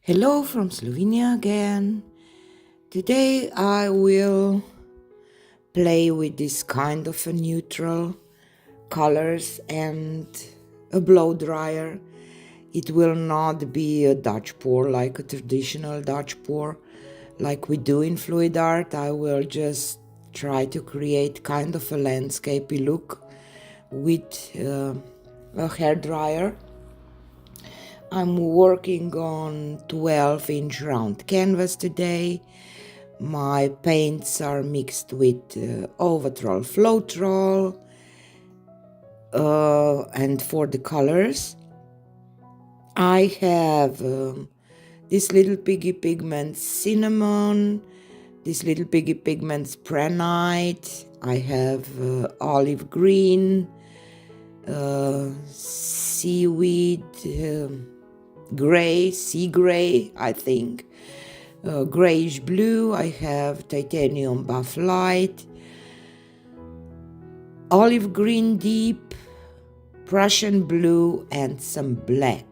Hello from Slovenia again. Today I will play with this kind of a neutral colors and a blow dryer. It will not be a Dutch pour like a traditional Dutch pour like we do in fluid art. I will just try to create kind of a landscapey look with a hair dryer. I'm working on 12-inch round canvas today. My paints are mixed with Owatrol Floetrol, and for the colors I have this little piggy pigment cinnamon, this little piggy pigment spranite, I have olive green, seaweed, gray, sea gray, I think, grayish blue, I have titanium buff light, olive green deep, Prussian blue, and some black.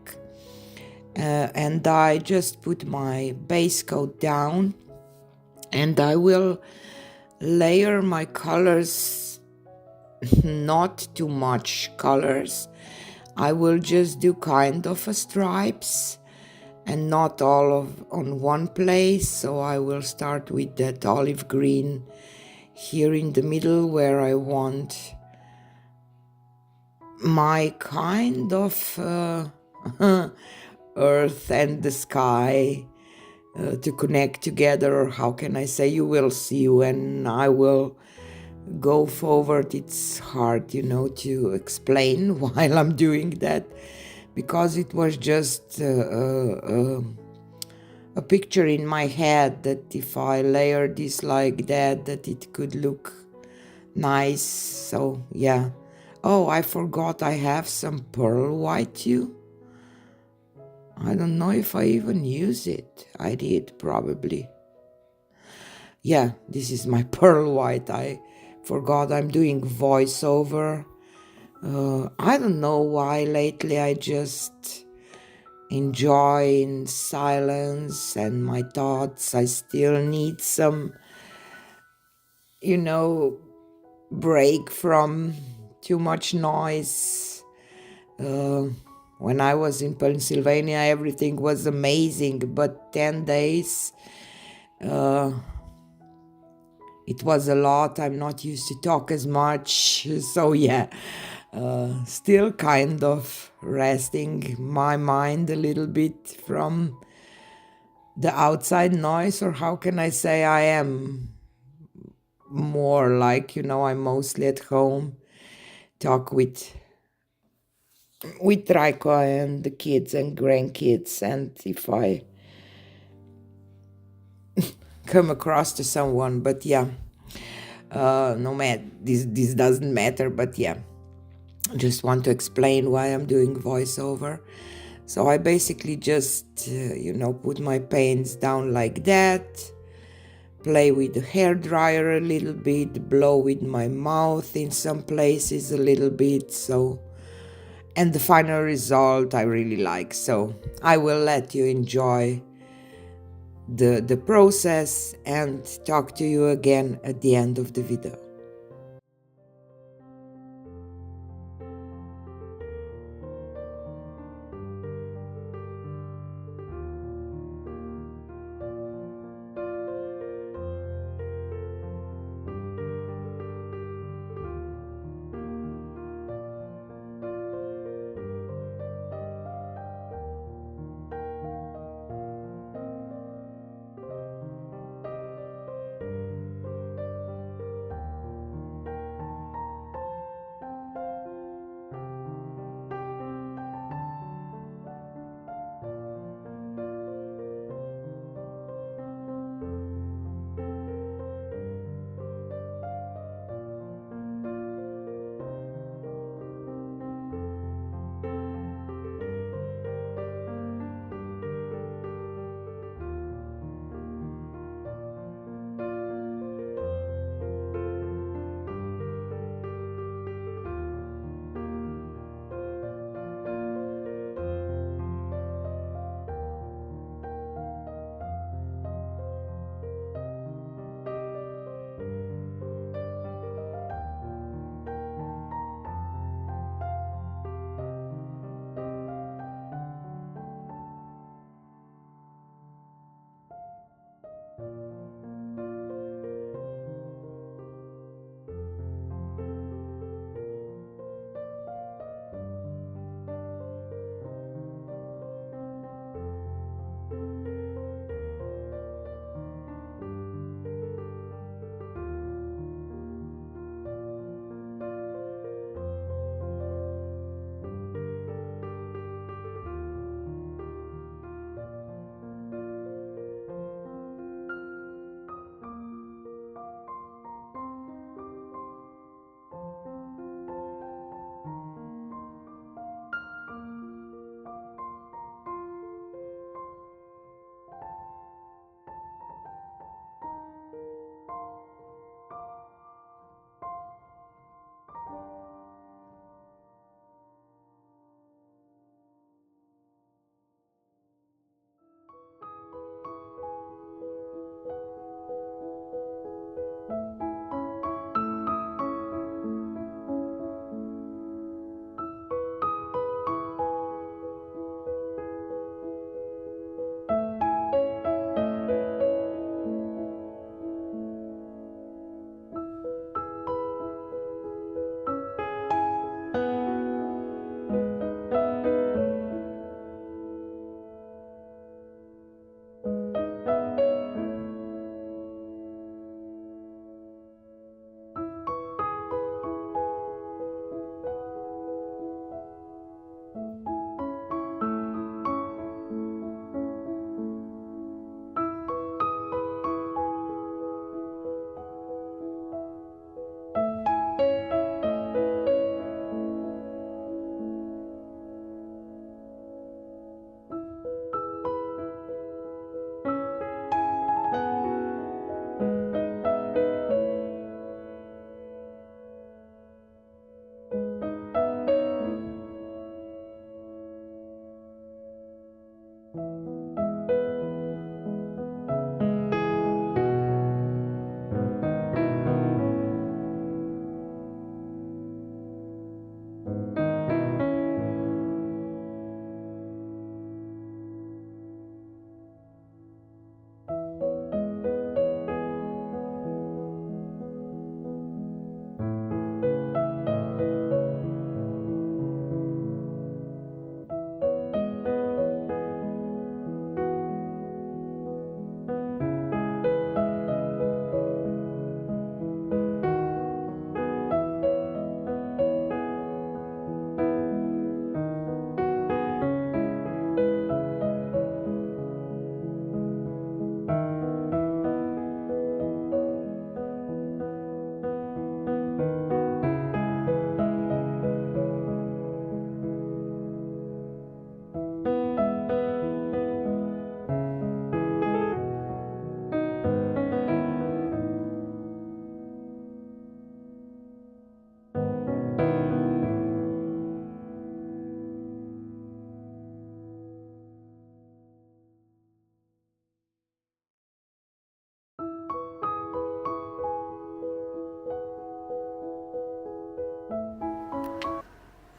And I just put my base coat down and I will layer my colors, not too much colors. I will just do kind of a stripes and not all of on one place. So I will start with that olive green here in the middle where I want my kind of earth and the sky to connect together, or how can I say, you will see when I will go forward. It's hard, to explain while I'm doing that, because it was just a picture in my head that if I layer this like that it could look nice. So yeah. Oh, I forgot I have some pearl white too. I don't know if I even use it. I did, probably. Yeah, this is my pearl white. I forgot I'm doing voiceover. I don't know why lately I just enjoy in silence and my thoughts. I still need some, break from too much noise. When I was in Pennsylvania, everything was amazing, but 10 days, it was a lot. I'm not used to talk as much. So yeah, still kind of resting my mind a little bit from the outside noise, or how can I say, I am more like, I'm mostly at home, talk with Raiko and the kids and grandkids, and if I come across to someone, but yeah, no matter, this doesn't matter, but yeah, just want to explain why I'm doing voiceover. So I basically just put my paints down like that, play with the hair dryer a little bit, blow with my mouth in some places a little bit. So, and the final result I really like, so I will let you enjoy the process and talk to you again at the end of the video.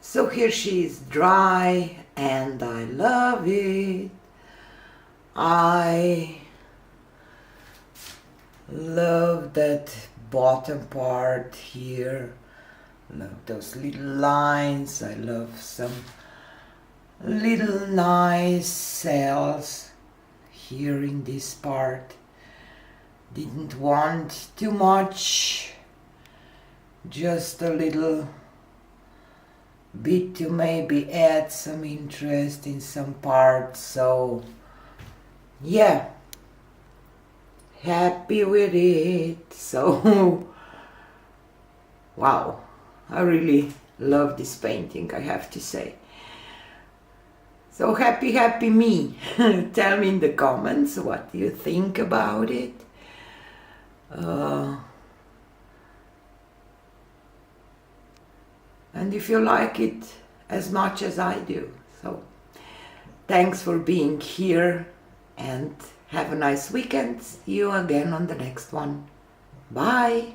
So here she is dry and I love it. I love that bottom part here. Love those little lines. I love some little nice cells here in this part. Didn't want too much, just a little bit to maybe add some interest in some parts. So yeah, happy with it. So wow, I really love this painting, I have to say. So happy me. Tell me in the comments what you think about it. And if you like it as much as I do. So thanks for being here and have a nice weekend. See you again on the next one. Bye.